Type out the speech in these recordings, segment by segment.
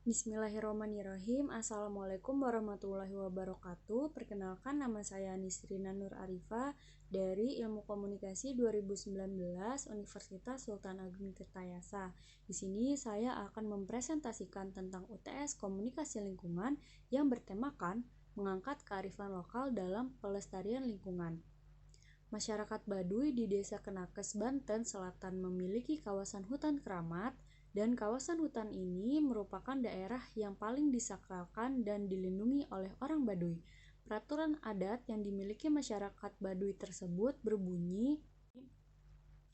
Bismillahirrahmanirrahim. Assalamualaikum warahmatullahi wabarakatuh. Perkenalkan, nama saya Nisrina Nur Arifah dari Ilmu Komunikasi 2019 Universitas Sultan Agung Tirtayasa. Di sini saya akan mempresentasikan tentang UTS Komunikasi Lingkungan yang bertemakan mengangkat kearifan lokal dalam pelestarian lingkungan. Masyarakat Baduy di Desa Kenakes, Banten Selatan memiliki kawasan hutan keramat, dan kawasan hutan ini merupakan daerah yang paling disakralkan dan dilindungi oleh orang Baduy. Peraturan adat yang dimiliki masyarakat Baduy tersebut berbunyi,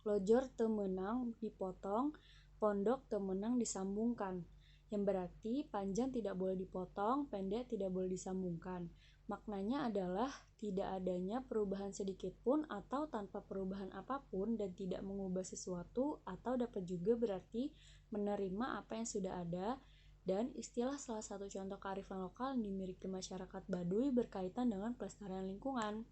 lojor teu meunang dipotong, pondok teu meunang disambungkan, yang berarti panjang tidak boleh dipotong, pendek tidak boleh disambungkan. Maknanya adalah tidak adanya perubahan sedikit pun atau tanpa perubahan apapun dan tidak mengubah sesuatu, atau dapat juga berarti menerima apa yang sudah ada. Dan istilah salah satu contoh kearifan lokal yang dimiliki masyarakat Baduy berkaitan dengan pelestarian lingkungan.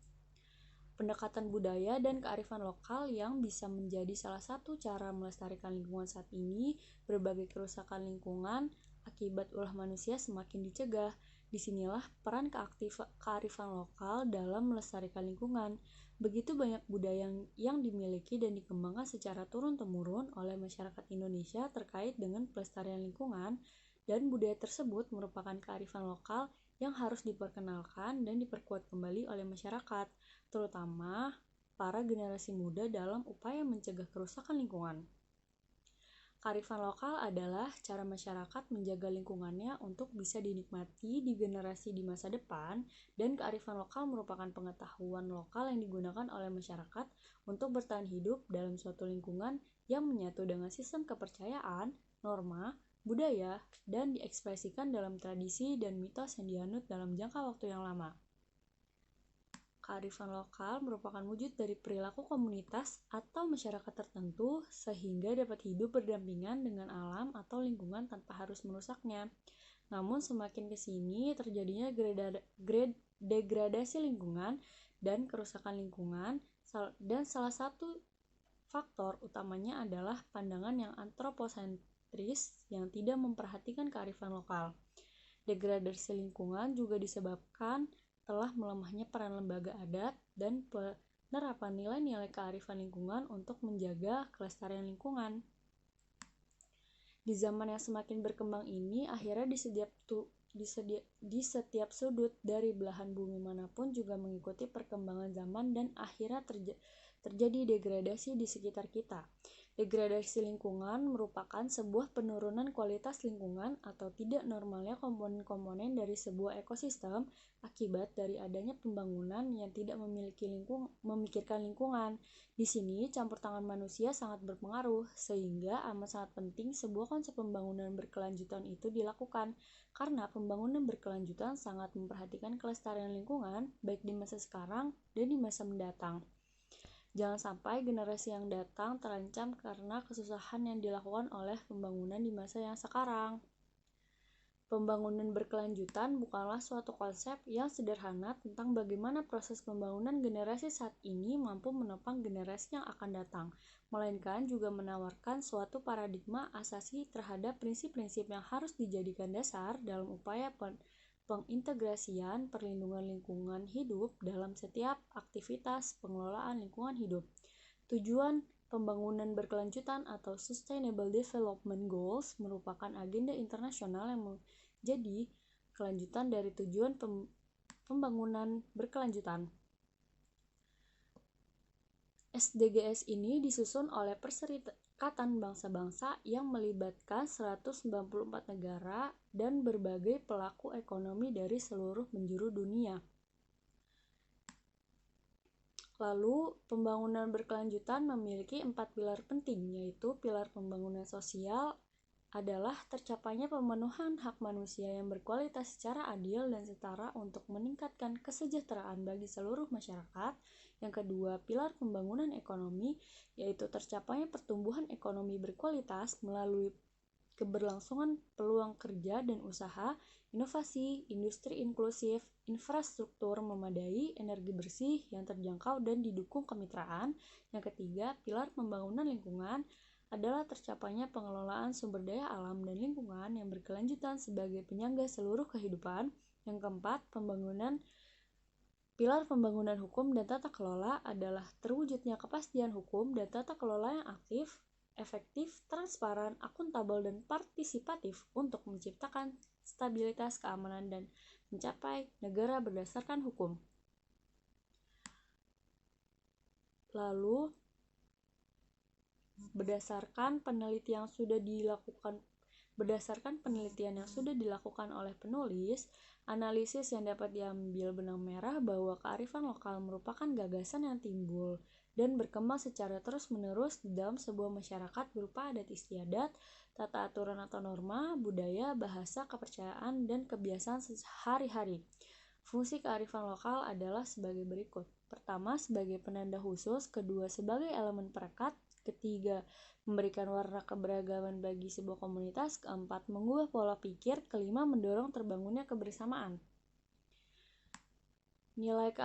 Pendekatan budaya dan kearifan lokal yang bisa menjadi salah satu cara melestarikan lingkungan saat ini. Berbagai kerusakan lingkungan akibat ulah manusia semakin dicegah. Disinilah peran kearifan lokal dalam melestarikan lingkungan. Begitu banyak budaya yang dimiliki dan dikembangkan secara turun-temurun oleh masyarakat Indonesia terkait dengan pelestarian lingkungan, dan budaya tersebut merupakan kearifan lokal yang harus diperkenalkan dan diperkuat kembali oleh masyarakat, terutama para generasi muda dalam upaya mencegah kerusakan lingkungan. Kearifan lokal adalah cara masyarakat menjaga lingkungannya untuk bisa dinikmati di generasi di masa depan, dan kearifan lokal merupakan pengetahuan lokal yang digunakan oleh masyarakat untuk bertahan hidup dalam suatu lingkungan yang menyatu dengan sistem kepercayaan, norma, budaya, dan diekspresikan dalam tradisi dan mitos yang dianut dalam jangka waktu yang lama. Kearifan lokal merupakan wujud dari perilaku komunitas atau masyarakat tertentu sehingga dapat hidup berdampingan dengan alam atau lingkungan tanpa harus merusaknya. Namun semakin kesini terjadinya degradasi lingkungan dan kerusakan lingkungan, dan salah satu faktor utamanya adalah pandangan yang antroposentris yang tidak memperhatikan kearifan lokal. Degradasi lingkungan juga disebabkan telah melemahnya peran lembaga adat dan penerapan nilai-nilai kearifan lingkungan untuk menjaga kelestarian lingkungan. Di zaman yang semakin berkembang ini, akhirnya di setiap sudut dari belahan bumi manapun juga mengikuti perkembangan zaman, dan akhirnya terjadi degradasi di sekitar kita. Degradasi lingkungan merupakan sebuah penurunan kualitas lingkungan atau tidak normalnya komponen-komponen dari sebuah ekosistem akibat dari adanya pembangunan yang tidak memikirkan lingkungan. Di sini campur tangan manusia sangat berpengaruh, sehingga amat sangat penting sebuah konsep pembangunan berkelanjutan itu dilakukan, karena pembangunan berkelanjutan sangat memperhatikan kelestarian lingkungan baik di masa sekarang dan di masa mendatang. Jangan sampai generasi yang datang terancam karena kesusahan yang dilakukan oleh pembangunan di masa yang sekarang. Pembangunan berkelanjutan bukanlah suatu konsep yang sederhana tentang bagaimana proses pembangunan generasi saat ini mampu menopang generasi yang akan datang, melainkan juga menawarkan suatu paradigma asasi terhadap prinsip-prinsip yang harus dijadikan dasar dalam upaya pengintegrasian perlindungan lingkungan hidup dalam setiap aktivitas pengelolaan lingkungan hidup. Tujuan pembangunan berkelanjutan atau Sustainable Development Goals merupakan agenda internasional yang menjadi kelanjutan dari tujuan pembangunan berkelanjutan. SDGs ini disusun oleh Perserikatan Bangsa-Bangsa yang melibatkan 194 negara dan berbagai pelaku ekonomi dari seluruh penjuru dunia. Lalu, pembangunan berkelanjutan memiliki 4 pilar penting, yaitu pilar pembangunan sosial adalah tercapainya pemenuhan hak manusia yang berkualitas secara adil dan setara untuk meningkatkan kesejahteraan bagi seluruh masyarakat. Yang kedua, pilar pembangunan ekonomi, yaitu tercapainya pertumbuhan ekonomi berkualitas melalui keberlangsungan peluang kerja dan usaha, inovasi, industri inklusif, infrastruktur memadai, energi bersih yang terjangkau dan didukung kemitraan. Yang ketiga, pilar pembangunan lingkungan adalah tercapainya pengelolaan sumber daya alam dan lingkungan yang berkelanjutan sebagai penyangga seluruh kehidupan. Yang keempat, pilar pembangunan hukum dan tata kelola adalah terwujudnya kepastian hukum dan tata kelola yang aktif, efektif, transparan, akuntabel, dan partisipatif untuk menciptakan stabilitas keamanan dan mencapai negara berdasarkan hukum. Lalu, berdasarkan penelitian yang sudah dilakukan oleh penulis, analisis yang dapat diambil benang merah bahwa kearifan lokal merupakan gagasan yang timbul dan berkembang secara terus-menerus di dalam sebuah masyarakat berupa adat istiadat, tata aturan atau norma, budaya, bahasa, kepercayaan, dan kebiasaan sehari-hari. Fungsi kearifan lokal adalah sebagai berikut. Pertama, sebagai penanda khusus. Kedua, sebagai elemen perekat. Ketiga, memberikan warna keberagaman bagi sebuah komunitas. Keempat, mengubah pola pikir. Kelima, mendorong terbangunnya kebersamaan. Nilai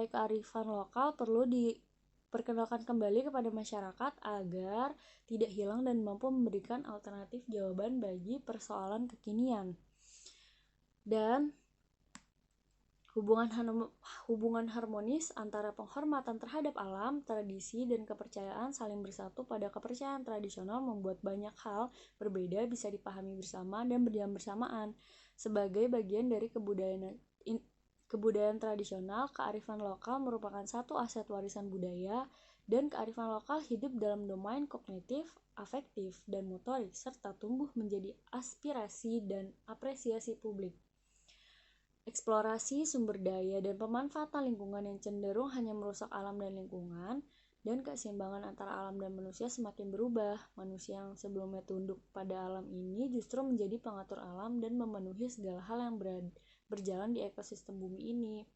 kearifan lokal perlu diperkenalkan kembali kepada masyarakat agar tidak hilang dan mampu memberikan alternatif jawaban bagi persoalan kekinian. Dan hubungan harmonis antara penghormatan terhadap alam, tradisi, dan kepercayaan saling bersatu pada kepercayaan tradisional membuat banyak hal berbeda bisa dipahami bersama dan berjalan bersamaan. Sebagai bagian dari kebudayaan tradisional, kearifan lokal merupakan satu aset warisan budaya, dan kearifan lokal hidup dalam domain kognitif, afektif, dan motorik, serta tumbuh menjadi aspirasi dan apresiasi publik. Eksplorasi sumber daya dan pemanfaatan lingkungan yang cenderung hanya merusak alam dan lingkungan, dan keseimbangan antara alam dan manusia semakin berubah. Manusia yang sebelumnya tunduk pada alam ini justru menjadi pengatur alam dan memenuhi segala hal yang berjalan di ekosistem bumi ini.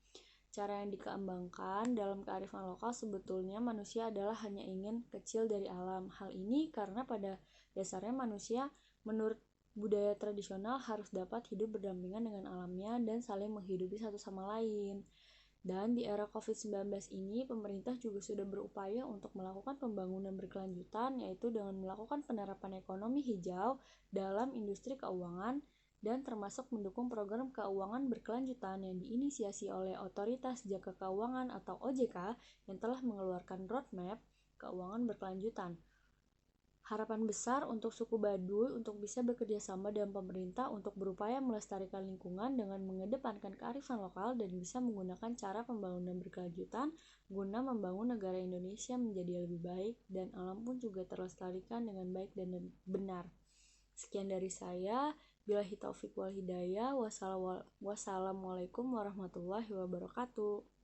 Cara yang dikembangkan dalam kearifan lokal sebetulnya manusia adalah hanya ingin kecil dari alam. Hal ini karena pada dasarnya manusia menurut budaya tradisional harus dapat hidup berdampingan dengan alamnya dan saling menghidupi satu sama lain. Dan di era COVID-19 ini, pemerintah juga sudah berupaya untuk melakukan pembangunan berkelanjutan, yaitu dengan melakukan penerapan ekonomi hijau dalam industri keuangan, dan termasuk mendukung program keuangan berkelanjutan yang diinisiasi oleh Otoritas Jasa Keuangan atau OJK yang telah mengeluarkan roadmap keuangan berkelanjutan. Harapan besar untuk suku Baduy untuk bisa bekerja sama dengan pemerintah untuk berupaya melestarikan lingkungan dengan mengedepankan kearifan lokal dan bisa menggunakan cara pembangunan berkelanjutan guna membangun negara Indonesia menjadi lebih baik dan alam pun juga terlestarikan dengan baik dan benar. Sekian dari saya. Billahi taufiq wal hidayah. Wassalamualaikum warahmatullahi wabarakatuh.